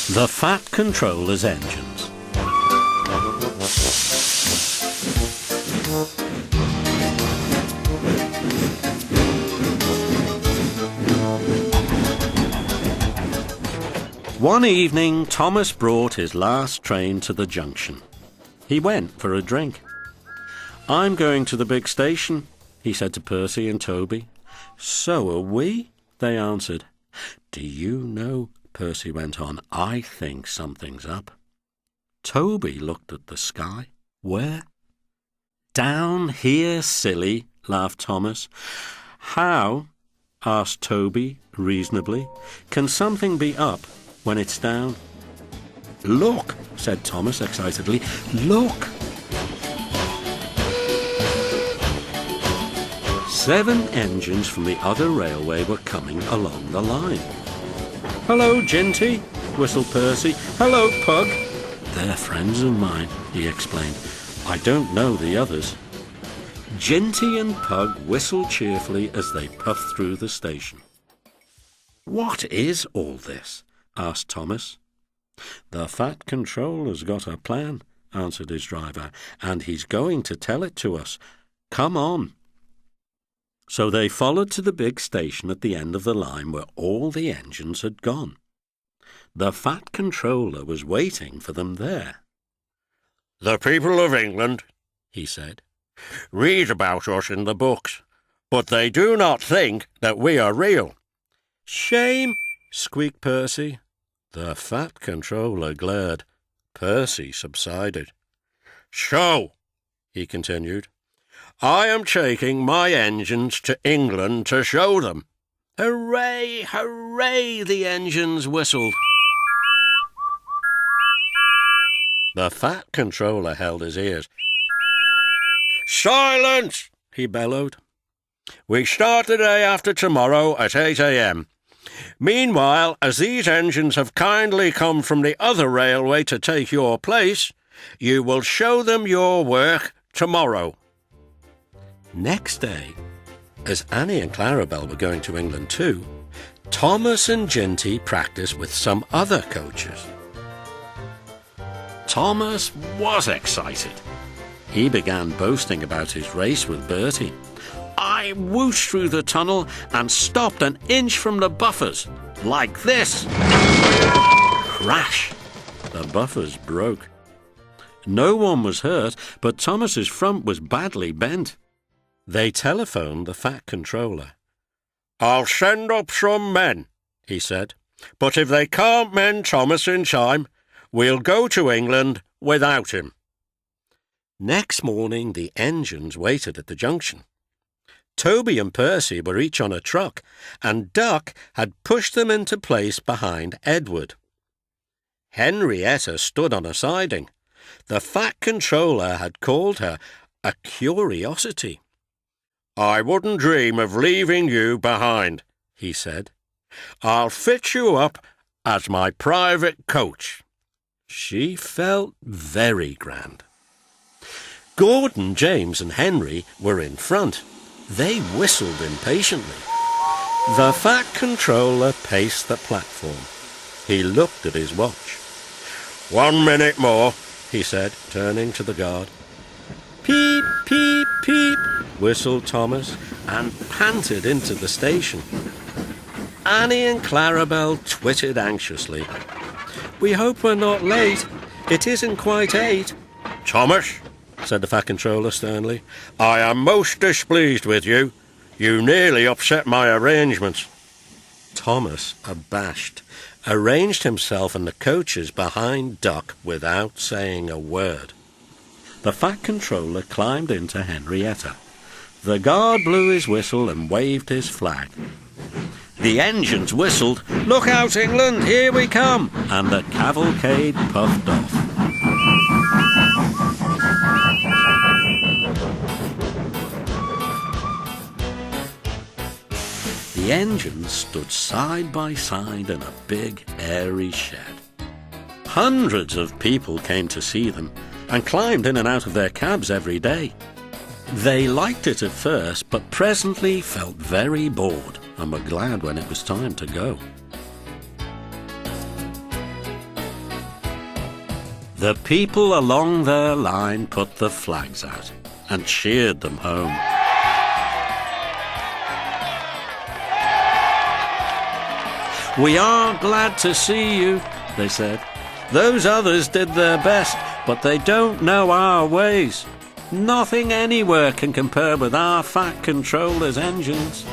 The Fat Controller's Engines. One evening, Thomas brought his last train to the junction. He went for a drink. "I'm going to the big station," he said to Percy and Toby. "So are we," they answered. "Do you know," Percy went on, "I think something's up." Toby looked at the sky. "Where?" "Down here, silly," laughed Thomas. "How," asked Toby reasonably, "can something be up when it's down?" "Look," said Thomas excitedly. "Look!" 7 engines from the other railway were coming along the line. "Hello, Ginty," whistled Percy. "Hello, Pug." "They're friends of mine," he explained. "I don't know the others." Ginty and Pug whistled cheerfully as they puffed through the station. "What is all this?" asked Thomas. "The Fat Controller's got a plan," answered his driver, "and he's going to tell it to us. Come on." So they followed to the big station at the end of the line where all the engines had gone. The Fat Controller was waiting for them there. "The people of England," he said, "read about us in the books, but they do not think that we are real." "Shame," squeaked Percy. The Fat Controller glared. Percy subsided. "So," he continued, "I am taking my engines to England to show them." "Hooray, hooray," the engines whistled. The Fat Controller held his ears. "Silence!" he bellowed. "We start the day after tomorrow at 8 a.m. Meanwhile, as these engines have kindly come from the other railway to take your place, you will show them your work tomorrow." Next day, as Annie and Clarabel were going to England too, Thomas and Ginty practiced with some other coaches. Thomas was excited. He began boasting about his race with Bertie. "I whooshed through the tunnel and stopped an inch from the buffers, like this." Crash! The buffers broke. No one was hurt, but Thomas's front was badly bent. They telephoned the Fat Controller. "I'll send up some men," he said, "but if they can't mend Thomas in time, we'll go to England without him." Next morning the engines waited at the junction. Toby and Percy were each on a truck, and Duck had pushed them into place behind Edward. Henrietta stood on a siding. The Fat Controller had called her a curiosity. "I wouldn't dream of leaving you behind," he said. "I'll fit you up as my private coach." She felt very grand. Gordon, James and Henry were in front. They whistled impatiently. The Fat Controller paced the platform. He looked at his watch. "1 minute more," he said, turning to the guard. "Peep, peep, peep," whistled Thomas, and panted into the station. Annie and Clarabel twittered anxiously. "We hope we're not late. It isn't quite 8. "Thomas," said the Fat Controller sternly, "I am most displeased with you. You nearly upset my arrangements." Thomas, abashed, arranged himself and the coaches behind Duck without saying a word. The Fat Controller climbed into Henrietta. The guard blew his whistle and waved his flag. The engines whistled, "Look out, England, here we come!" and the cavalcade puffed off. The engines stood side by side in a big, airy shed. Hundreds of people came to see them and climbed in and out of their cabs every day. They liked it at first, but presently felt very bored and were glad when it was time to go. The people along their line put the flags out and cheered them home. "We are glad to see you," they said. "Those others did their best, but they don't know our ways. Nothing anywhere can compare with our fat controller's Angelis."